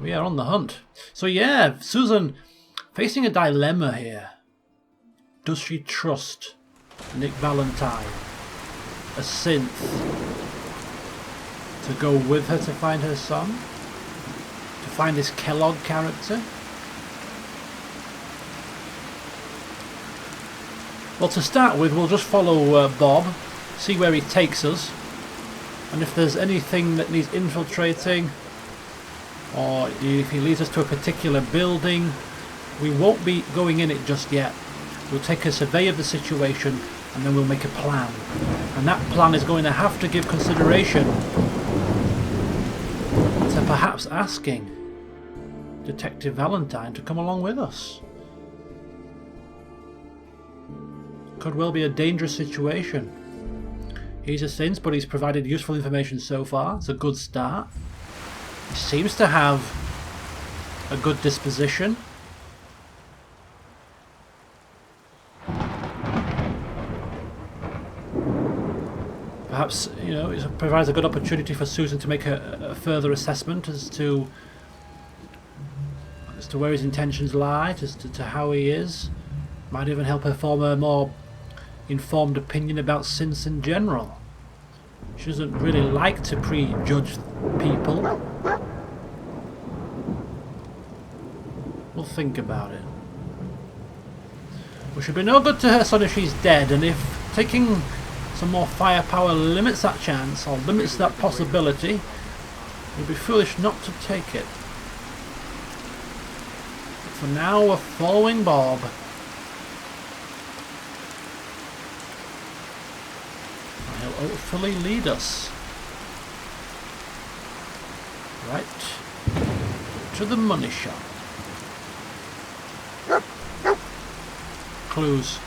We are on the hunt. So yeah, Susan facing a dilemma here. Does she trust Nick Valentine, a synth, to go with her to find her son? To find this Kellogg character? Well, to start with, we'll just follow Bob, see where he takes us, and if there's anything that needs infiltrating, or if he leads us to a particular building, we won't be going in it just yet. We'll take a survey of the situation and then we'll make a plan. And that plan is going to have to give consideration to perhaps asking Detective Valentine to come along with us. Could well be a dangerous situation. He's a synth, but he's provided useful information so far. It's a good start. He seems to have a good disposition. Perhaps, you know, it provides a good opportunity for Susan to make a further assessment as to where his intentions lie, as to how he is. Might even help her form a more informed opinion about synths in general. She doesn't really like to prejudge people. We'll think about it. We should be no good to her son if she's dead, and if taking some more firepower limits that chance, or limits that possibility, we'd be foolish not to take it. But for now, we're following Bob. And he'll hopefully lead us right to the money shop. Clues.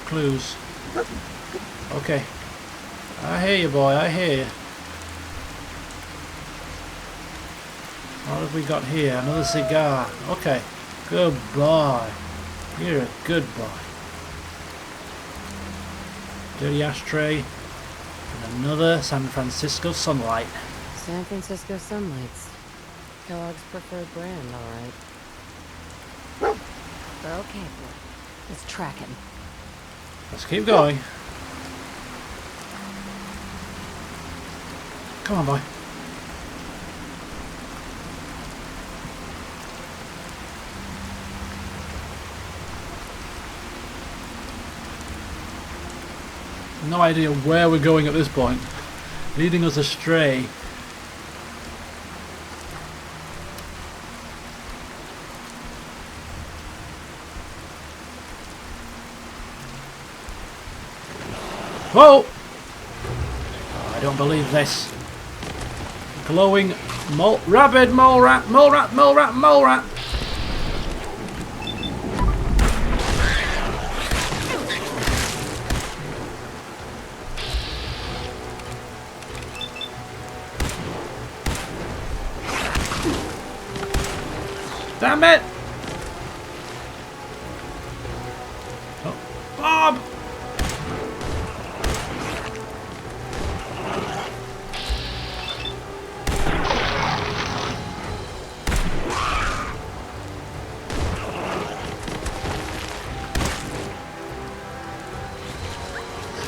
Clues. Okay. I hear you, boy. I hear you. What have we got here? Another cigar. Okay. Good boy. You're a good boy. Dirty ashtray. And another San Francisco Sunlight. San Francisco Sunlights. Kellogg's preferred brand, alright. Okay, boy. Let's track him. Let's keep going. Come on, boy. No idea where we're going at this point. Leading us astray. Whoa! Oh, I don't believe this. Glowing rabid mole rat, mole rat, mole rat, mole rat. Damn it! Oh, Bob!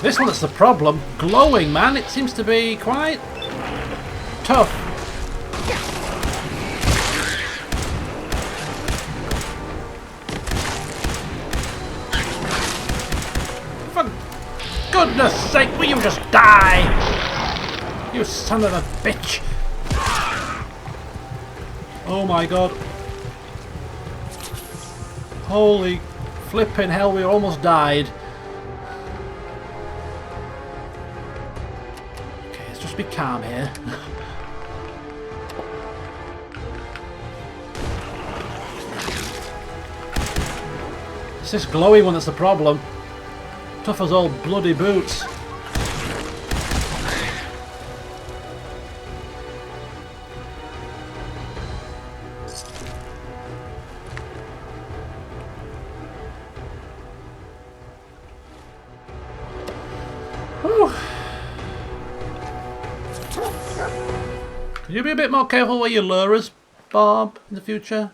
This one's the problem. Glowing, man. It seems to be quite tough. For goodness sake, will you just die? You son of a bitch. Oh my god. Holy flipping hell, we almost died. Be calm here. It's this glowing one that's the problem. Tough as old bloody boots. Whew. Can you be a bit more careful where you lure us, Bob in the future.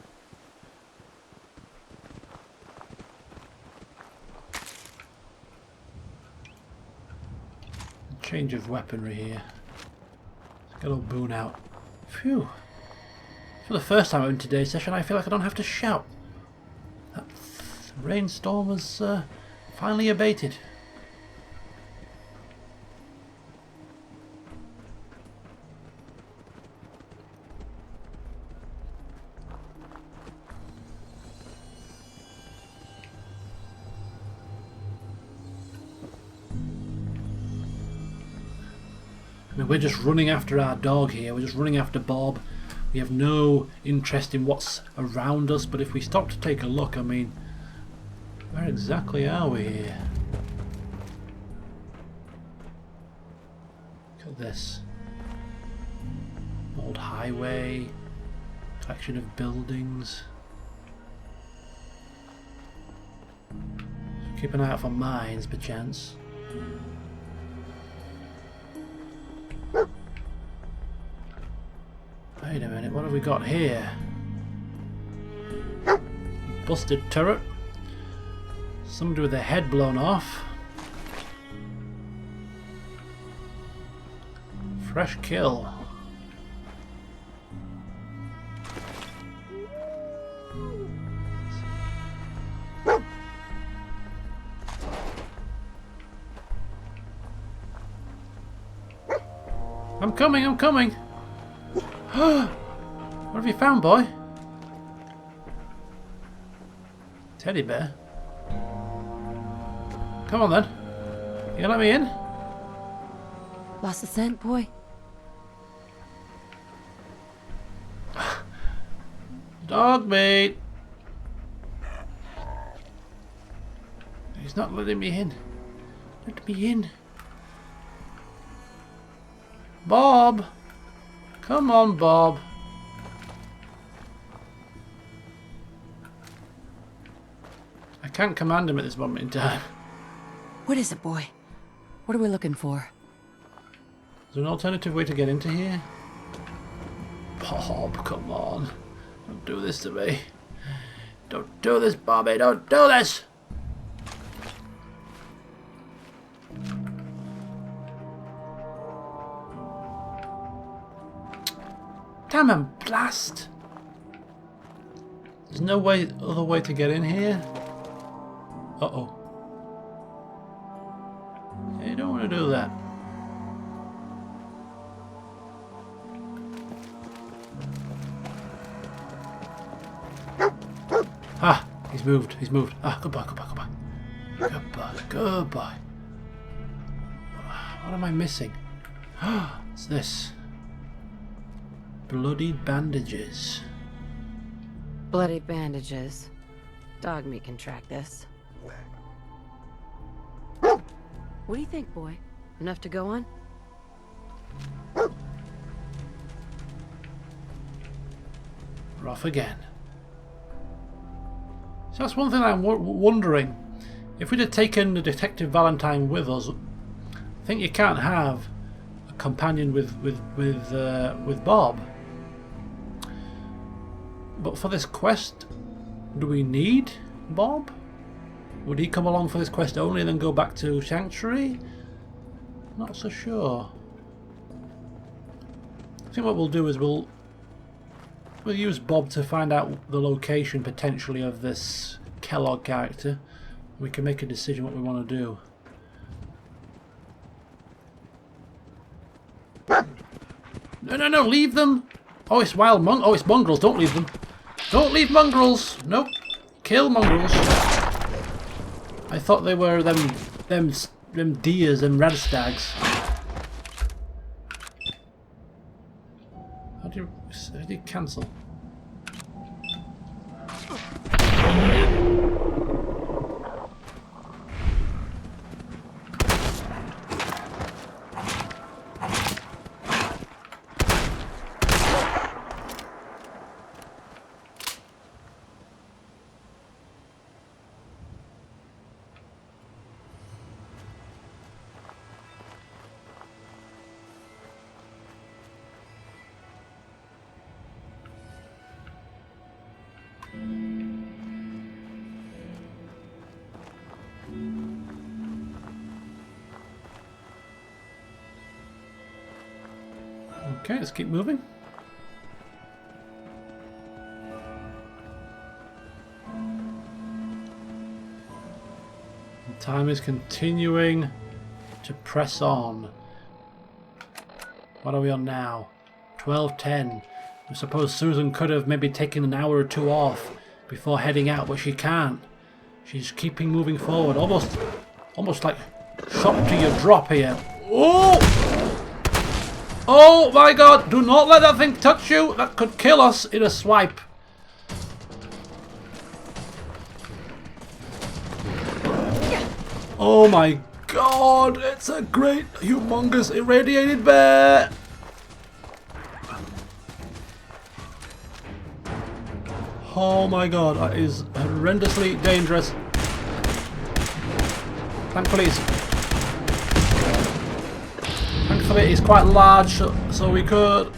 Change of weaponry here. Let's get old Boone out. Phew. For the first time in today's session, I feel like I don't have to shout. That rainstorm has finally abated. I mean, we're just running after our dog here. We're just running after Bob. We have no interest in what's around us, but if we stop to take a look, I mean, where exactly are we here? Look at this. Old highway, collection of buildings. Keep an eye out for mines, perchance. Wait a minute, what have we got here? Busted turret. Somebody with their head blown off. Fresh kill. I'm coming, I'm coming! What have you found, boy? Teddy bear? Come on then. You gonna let me in? Lost the scent, boy? Dog mate! He's not letting me in. Let me in. Bob! Come on, Bob. I can't command him at this moment in time. What is it, boy? What are we looking for? Is there an alternative way to get into here? Bob, come on. Don't do this to me. Don't do this, Bobby. Don't do this! Damn and blast! There's no other way to get in here. Uh-oh. You don't want to do that. Ah, he's moved. He's moved. Ah, goodbye, goodbye, goodbye. Goodbye, goodbye. What am I missing? What's this? Bloody bandages. Bloody bandages. Dog meat can track this. What do you think, boy? Enough to go on? We're off again. So that's one thing I'm wondering. If we'd have taken the Detective Valentine with us, I think you can't have a companion with Bob. But for this quest, do we need Bob? Would he come along for this quest only and then go back to Sanctuary? Not so sure. I think what we'll do is we'll use Bob to find out the location potentially of this Kellogg character. We can make a decision what we want to do. No, no, no, leave them! Oh, it's wild oh, it's mongrels, don't leave them. Don't leave mongrels! Nope. Kill mongrels. I thought they were them deers and radstags. How do you cancel? Okay, let's keep moving. And time is continuing to press on. What are we on now? 12:10. I suppose Susan could have maybe taken an hour or two off before heading out, but she can't. She's keeping moving forward, almost like shot to your drop here. Oh! Oh my god, do not let that thing touch you. That could kill us in a swipe. Oh my god, it's a great, humongous, irradiated bear. Oh my god, that is horrendously dangerous. Thankfully it's quite large, so we could...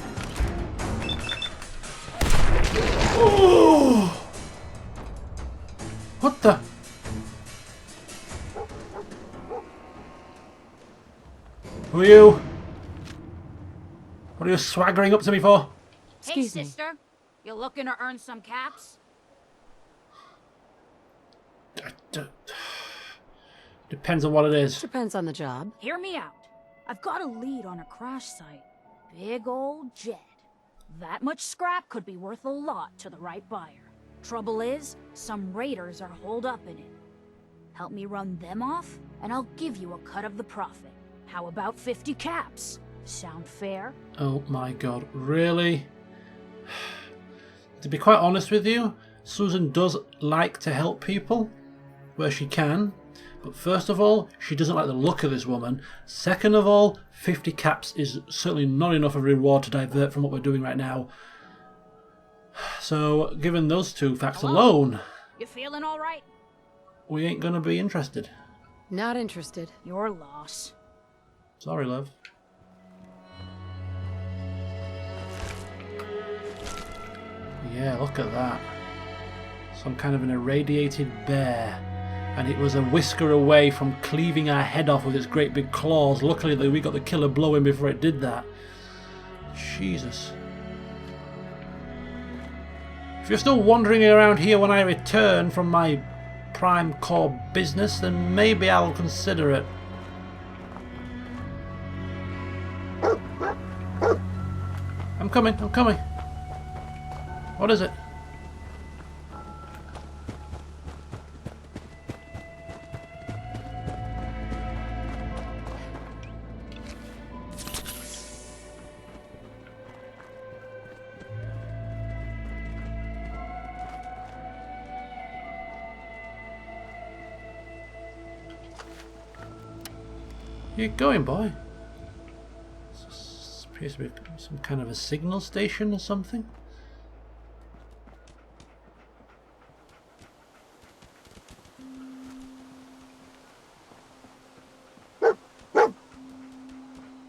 Oh! What the... Who are you? What are you swaggering up to me for? Excuse Hey, me. sister. You looking to earn some caps? Depends on what it is. Depends on the job. Hear me out. I've got a lead on a crash site. Big old jet. That much scrap could be worth a lot to the right buyer. Trouble is, some raiders are holed up in it. Help me run them off, and I'll give you a cut of the profit. How about 50 caps? Sound fair? Oh my god, really? To be quite honest with you, Susan does like to help people where she can. But first of all, she doesn't like the look of this woman. Second of all, 50 caps is certainly not enough of a reward to divert from what we're doing right now. So, given those two facts Hello? alone, You feeling all right? we ain't gonna be interested. Not interested. Your loss. Sorry, love. Yeah, look at that. Some kind of an irradiated bear. And it was a whisker away from cleaving our head off with its great big claws. Luckily that we got the killer blow in before it did that. Jesus. If you're still wandering around here when I return from my prime core business, then maybe I'll consider it. I'm coming, I'm coming. What is it? Where you going, boy? This appears to be some kind of a signal station or something.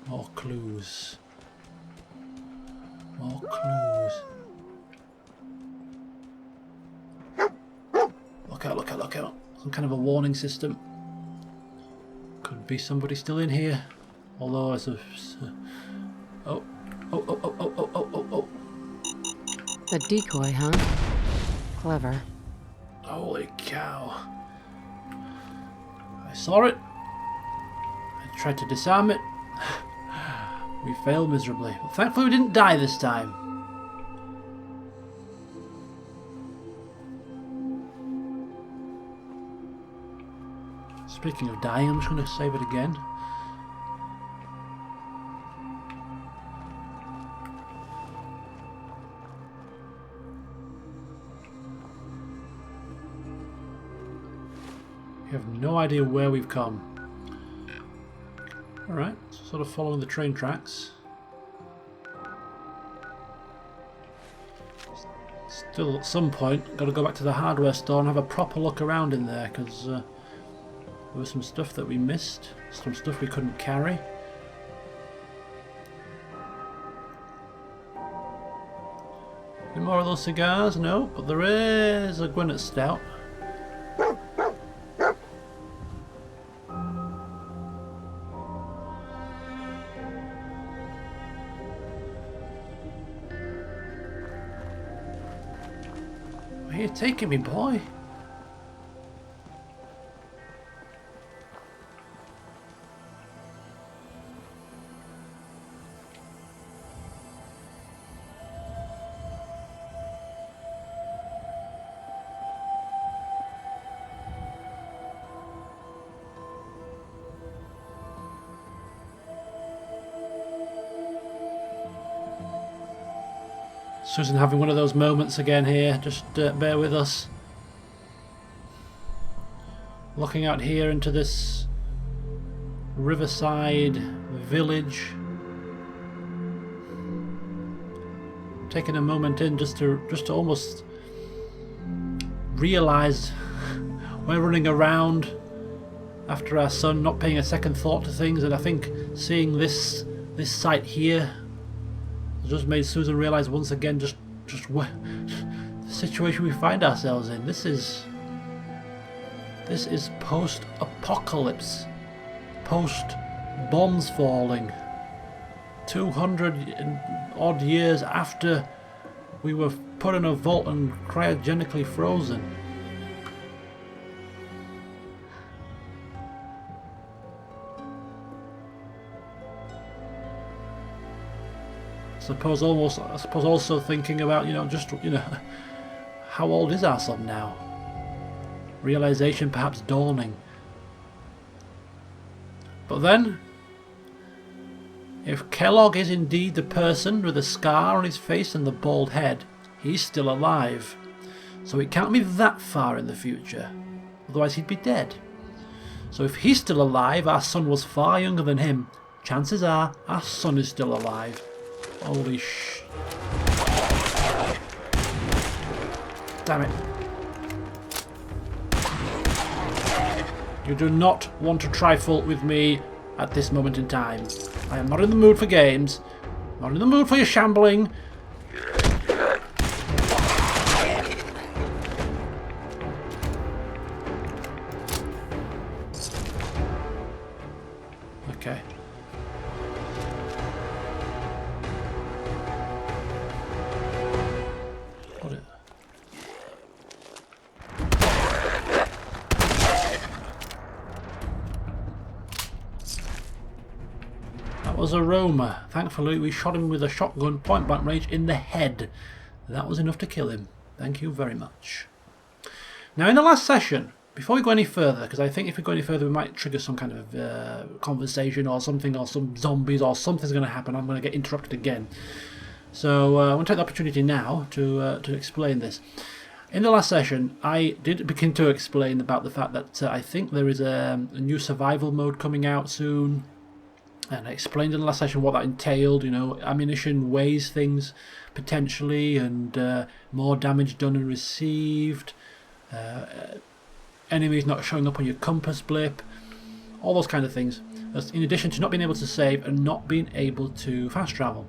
More clues. More clues. Look out, look out, look out. Some kind of a warning system. Could be somebody still in here. Although it's a... Oh. Oh, oh, oh, oh, oh, oh, oh, oh. A decoy, huh? Clever. Holy cow. I saw it. I tried to disarm it. We failed miserably. But thankfully we didn't die this time. Speaking of dying, I'm just going to save it again. We have no idea where we've come. Alright, sort of following the train tracks. Still, at some point, got to go back to the hardware store and have a proper look around in there, because there was some stuff that we missed, some stuff we couldn't carry. Any more of those cigars? No, but there is a Gwinnett Stout. Where are you taking me, boy? Susan having one of those moments again here, just bear with us. Looking out here into this riverside village. Taking a moment in just to almost realise we're running around after our son, not paying a second thought to things, and I think seeing this sight here just made Susan realise once again just what the situation we find ourselves in. This is post-apocalypse, post-bombs falling, 200 and odd years after we were put in a vault and cryogenically frozen. I suppose also thinking about, how old is our son now? Realization perhaps dawning. But then, if Kellogg is indeed the person with the scar on his face and the bald head, he's still alive. So it can't be that far in the future, otherwise he'd be dead. So if he's still alive, our son was far younger than him. Chances are our son is still alive. Holy sh... Damn it. You do not want to trifle with me at this moment in time. I am not in the mood for games. Not in the mood for your shambling. Okay. Was a Roma. Thankfully we shot him with a shotgun point blank range in the head. That was enough to kill him. Thank you very much. Now in the last session, before we go any further, because I think if we go any further we might trigger some kind of conversation or something, or some zombies or something's going to happen. I'm going to get interrupted again. So I want to take the opportunity now to explain this. In the last session I did begin to explain about the fact that I think there is a new survival mode coming out soon. And I explained in the last session what that entailed. Ammunition weighs things potentially, and more damage done and received. Enemies not showing up on your compass blip. All those kind of things. That's in addition to not being able to save and not being able to fast travel.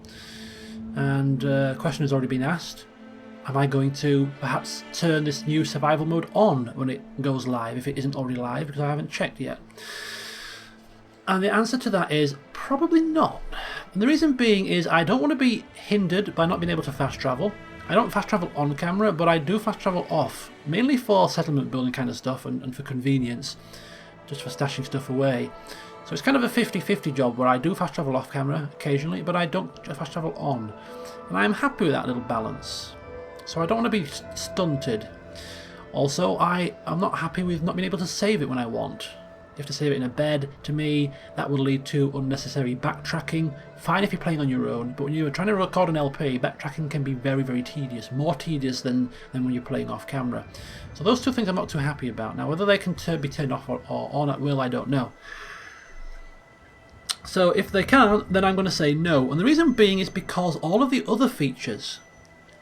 And a question has already been asked. Am I going to perhaps turn this new survival mode on when it goes live, if it isn't already live, because I haven't checked yet? And the answer to that is probably not. And the reason being is I don't want to be hindered by not being able to fast travel. I don't fast travel on camera, but I do fast travel off, mainly for settlement building kind of stuff and for convenience, just for stashing stuff away. So it's kind of a 50-50 job where I do fast travel off camera occasionally, but I don't fast travel on. And I'm happy with that little balance. So I don't want to be stunted. Also, I'm not happy with not being able to save it when I want. You have to save it in a bed. To me, that would lead to unnecessary backtracking. Fine if you're playing on your own, but when you're trying to record an LP, backtracking can be very, very tedious. More tedious than when you're playing off camera. So those two things I'm not too happy about. Now, whether they can be turned off or on at will, I don't know. So if they can't, then I'm going to say no. And the reason being is because all of the other features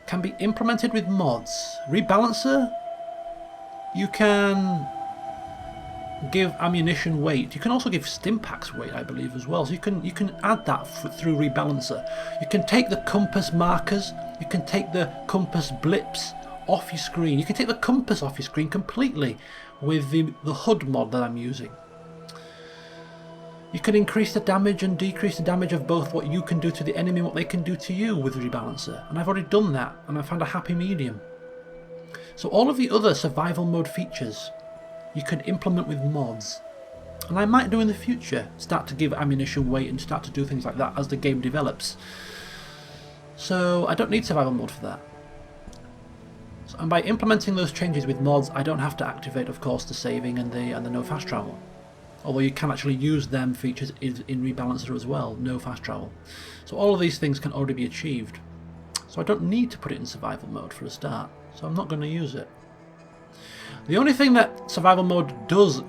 can be implemented with mods. Rebalancer, you can give ammunition weight. You can also give stimpaks weight, I believe, as well. So you can add that through Rebalancer. You can take the compass markers, you can take the compass blips off your screen. You can take the compass off your screen completely with the HUD mod that I'm using. You can increase the damage and decrease the damage of both what you can do to the enemy and what they can do to you with Rebalancer. And I've already done that, and I found a happy medium. So all of the other survival mode features you can implement with mods. And I might do in the future, start to give ammunition weight and start to do things like that as the game develops. So I don't need survival mode for that. So, and by implementing those changes with mods, I don't have to activate, of course, the saving and the no fast travel. Although you can actually use them features in Rebalancer as well, no fast travel. So all of these things can already be achieved. So I don't need to put it in survival mode for a start. So I'm not going to use it. The only thing that survival mode does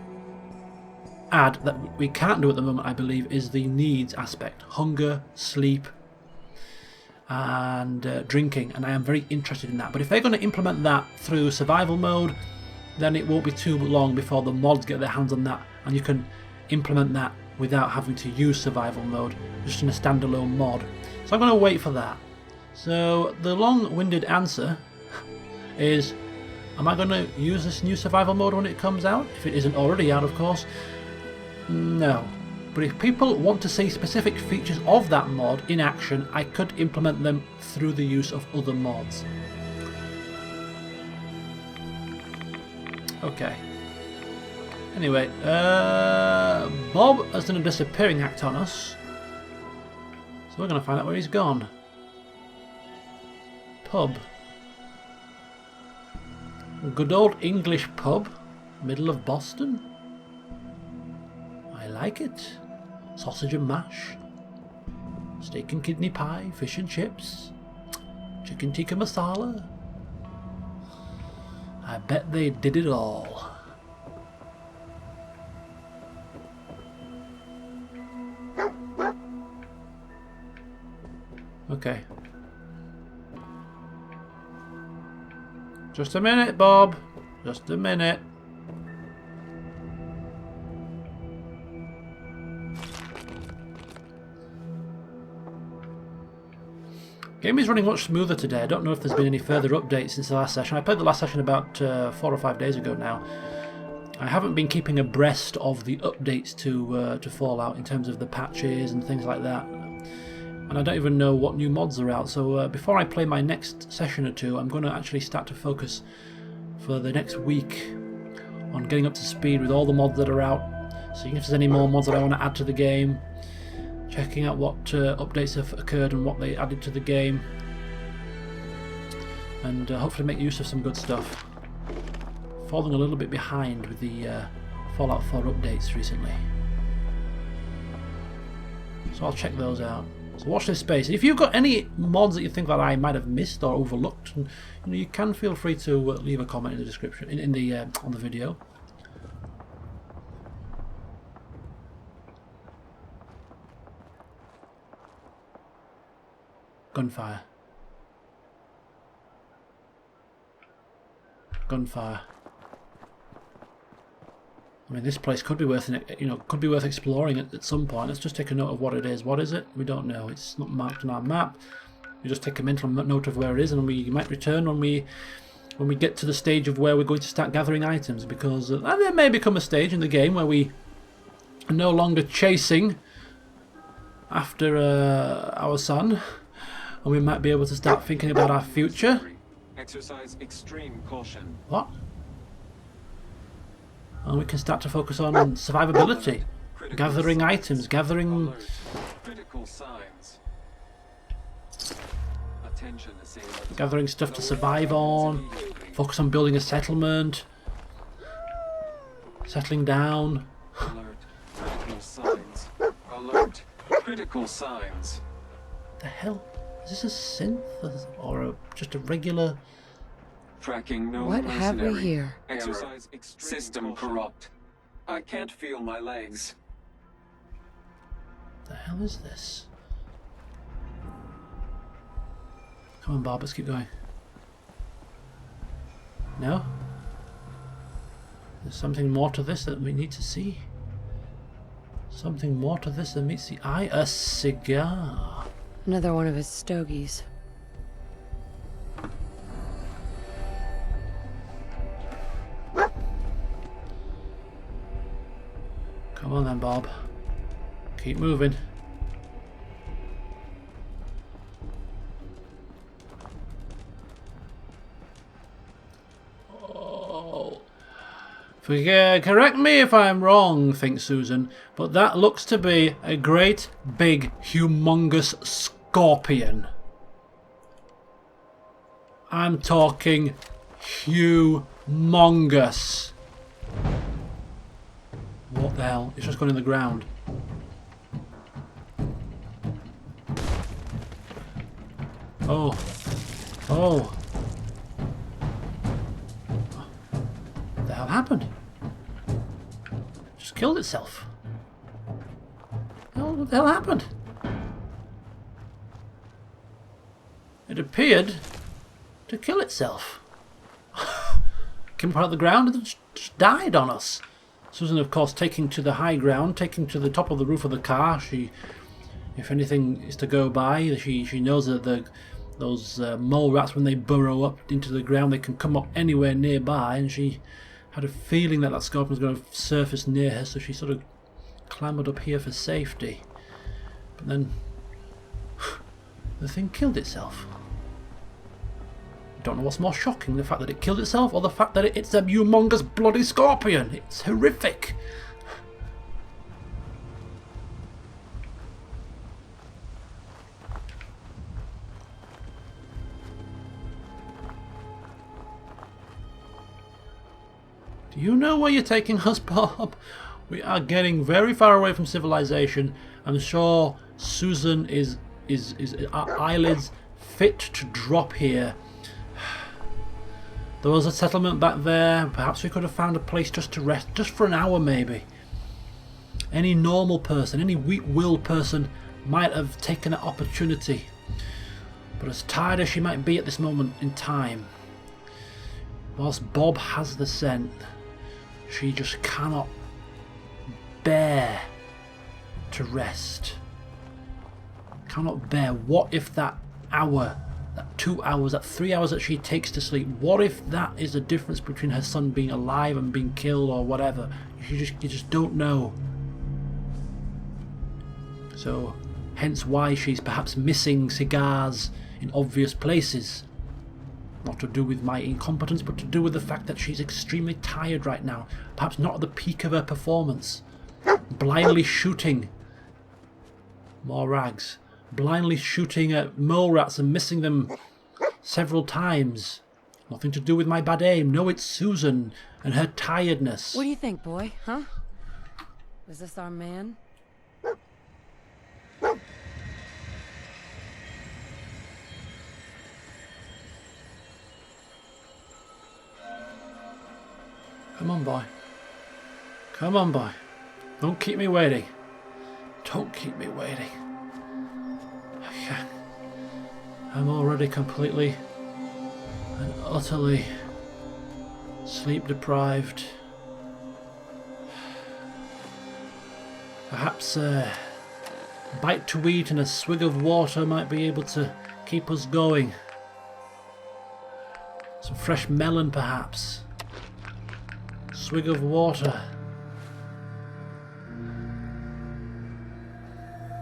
add that we can't do at the moment, I believe, is the needs aspect. Hunger, sleep, and drinking. And I am very interested in that. But if they're going to implement that through survival mode, then it won't be too long before the mods get their hands on that. And you can implement that without having to use survival mode, just in a standalone mod. So I'm going to wait for that. So the long-winded answer is, am I going to use this new survival mode when it comes out? If it isn't already out, of course. No. But if people want to see specific features of that mod in action, I could implement them through the use of other mods. Okay. Anyway, Bob has done a disappearing act on us. So we're going to find out where he's gone. Pub. Good old English pub, middle of Boston. I like it. Sausage and mash, steak and kidney pie, fish and chips, chicken tikka masala. I bet they did it all. Okay. Just a minute, Bob. Just a minute. Game is running much smoother today. I don't know if there's been any further updates since the last session. I played the last session about 4 or 5 days ago now. I haven't been keeping abreast of the updates to Fallout in terms of the patches and things like that. And I don't even know what new mods are out. So before I play my next session or two, I'm going to actually start to focus for the next week on getting up to speed with all the mods that are out, seeing if there's any more mods that I want to add to the game, checking out what updates have occurred and what they added to the game, and hopefully make use of some good stuff. Falling a little bit behind with the Fallout 4 updates recently, so I'll check those out. So watch this space. If you've got any mods that you think that I might have missed or overlooked, you can feel free to leave a comment in the description, on the video. Gunfire. Gunfire. I mean, this place could be worth exploring at some point. Let's just take a note of what it is. What is it? We don't know. It's not marked on our map. We just take a mental note of where it is, and we might return when we get to the stage of where we're going to start gathering items. Because there may become a stage in the game where we are no longer chasing after our son, and we might be able to start thinking about our future. Exercise extreme caution. What? And we can start to focus on survivability, gathering items, gathering critical signs. Attention assailants. Gathering stuff to survive on, focus on building a settlement, settling down. Alert. Critical signs. Alert. Critical signs. The hell? Is this a synth or just a regular? Tracking no What have we mercenary. here? Exercise extreme system caution. Corrupt. I can't feel my legs. The hell is this? Come on, Bob, let's keep going. No? There's something more to this that we need to see. Something more to this than meets the eye. A cigar. Another one of his stogies. Come on then, Bob. Keep moving. Correct me if I'm wrong, thinks Susan, but that looks to be a great big humongous scorpion. I'm talking humongous. What the hell? It's just gone in the ground. Oh. Oh. What the hell happened? Just killed itself. What the hell happened? It appeared to kill itself. Came up out of the ground and just died on us. Susan, of course, taking to the high ground, taking to the top of the roof of the car. She, if anything is to go by, she knows that those mole rats, when they burrow up into the ground, they can come up anywhere nearby, and she had a feeling that scorpion was going to surface near her, so she sort of clambered up here for safety. But then the thing killed itself. Don't know what's more shocking, the fact that it killed itself or the fact that it's a humongous bloody scorpion. It's horrific. Do you know where you're taking us, Bob? We are getting very far away from civilization. I'm sure Susan is our eyelids fit to drop here. There was a settlement back there. Perhaps we could have found a place just to rest, just for an hour maybe. Any normal person, any weak-willed person might have taken that opportunity. But as tired as she might be at this moment in time, whilst Bob has the scent, she just cannot bear to rest. Cannot bear. What if that hour, that 2 hours, that 3 hours that she takes to sleep, what if that is the difference between her son being alive and being killed or whatever? You just don't know. So, hence why she's perhaps missing cigars in obvious places. Not to do with my incompetence, but to do with the fact that she's extremely tired right now. Perhaps not at the peak of her performance. Blindly shooting more rags. Blindly shooting at mole rats and missing them several times. Nothing to do with my bad aim. No, it's Susan and her tiredness. What do you think, boy? Huh? Is this our man? Come on, boy. Come on, boy. Don't keep me waiting. Don't keep me waiting. I'm already completely and utterly sleep deprived. Perhaps a bite to eat and a swig of water might be able to keep us going. Some fresh melon, perhaps. Swig of water.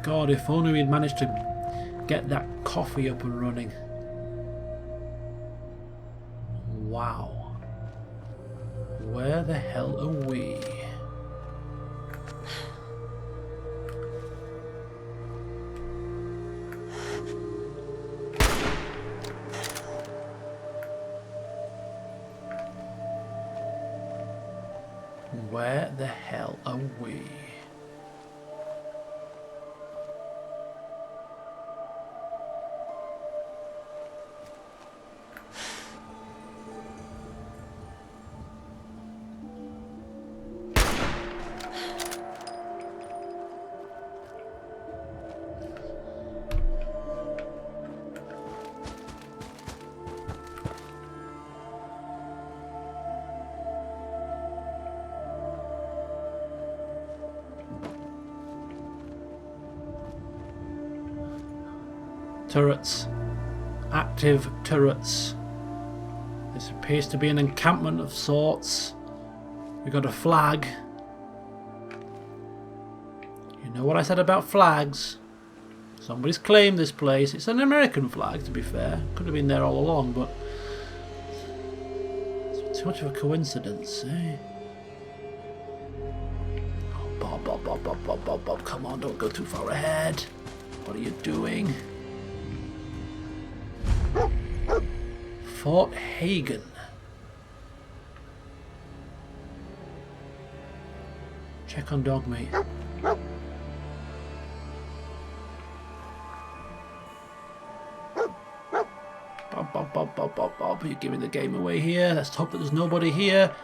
God, if only we'd managed to get that coffee up and running. Wow. Where the hell are we? Where the hell are we? Turrets. Active turrets. This appears to be an encampment of sorts. We've got a flag. You know what I said about flags? Somebody's claimed this place. It's an American flag, to be fair. Could have been there all along, but it's too much of a coincidence, eh? Bob, come on, don't go too far ahead. What are you doing? Fort Hagen. Check on dog meat. Bob, you're giving the game away here. Let's hope that there's nobody here.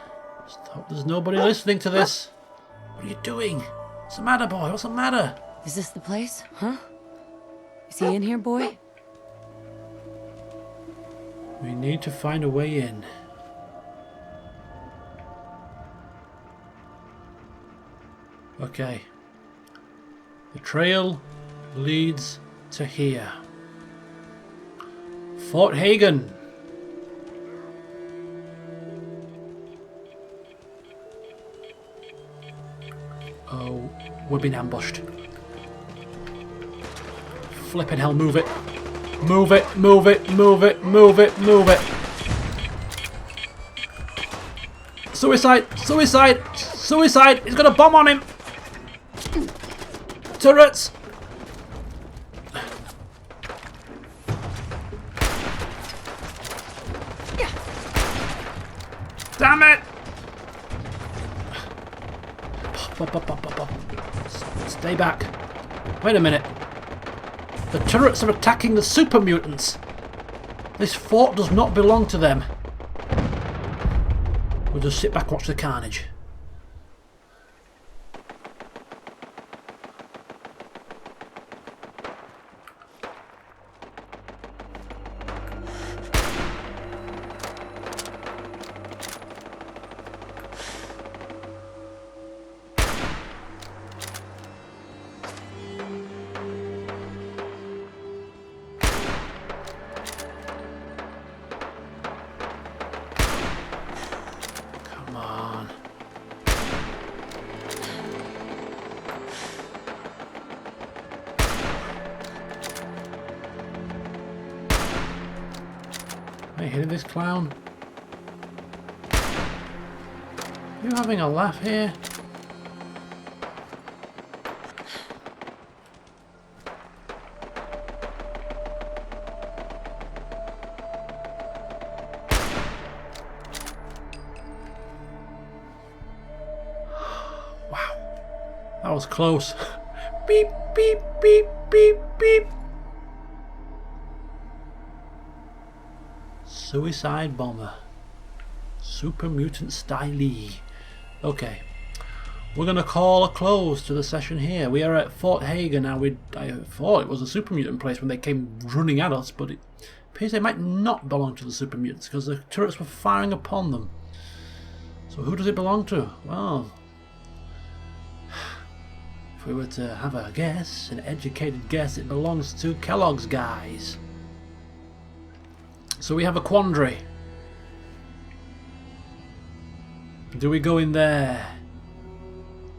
Let's hope there's nobody listening to this. What are you doing? What's the matter, boy? What's the matter? Is this the place? Huh? Is he in here, boy? We need to find a way in. Okay. The trail leads to here. Fort Hagen. Oh, we're being ambushed. Flipping hell, move it. Move it, move it, move it, move it, move it. Suicide, suicide, suicide. He's got a bomb on him. Turrets. Damn it! Stay back. Wait a minute. The turrets are attacking the super mutants. This fort does not belong to them. We'll just sit back and watch the carnage. Are you hitting this clown? You having a laugh here? Wow, that was close. Beep, beep, beep, beep, beep. Suicide bomber. Super mutant style. Okay. We're going to call a close to the session here. We are at Fort Hagen now. I thought it was a super mutant place when they came running at us, but it appears they might not belong to the super mutants because the turrets were firing upon them. So who does it belong to? Well, if we were to have a guess, an educated guess, it belongs to Kellogg's guys. So we have a quandary. Do we go in there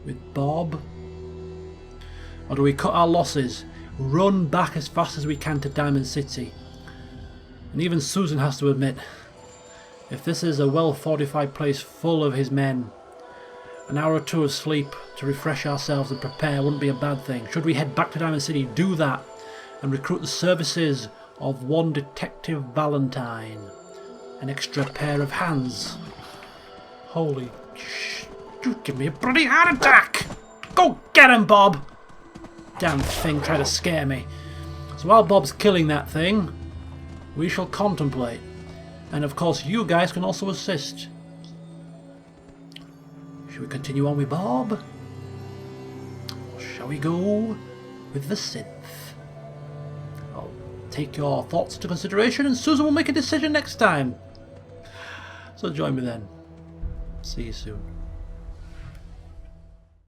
with Bob? Or do we cut our losses, run back as fast as we can to Diamond City? And even Susan has to admit, if this is a well-fortified place full of his men, an hour or two of sleep to refresh ourselves and prepare wouldn't be a bad thing. Should we head back to Diamond City, do that, and recruit the services of one Detective Valentine, an extra pair of hands. Holy sh! You give me a bloody heart attack! Go get him, Bob! Damn thing tried to scare me. So while Bob's killing that thing, we shall contemplate. And of course you guys can also assist. Shall we continue on with Bob? Or shall we go with the synth? I'll take your thoughts into consideration and Susan will make a decision next time. So join me then. See you soon.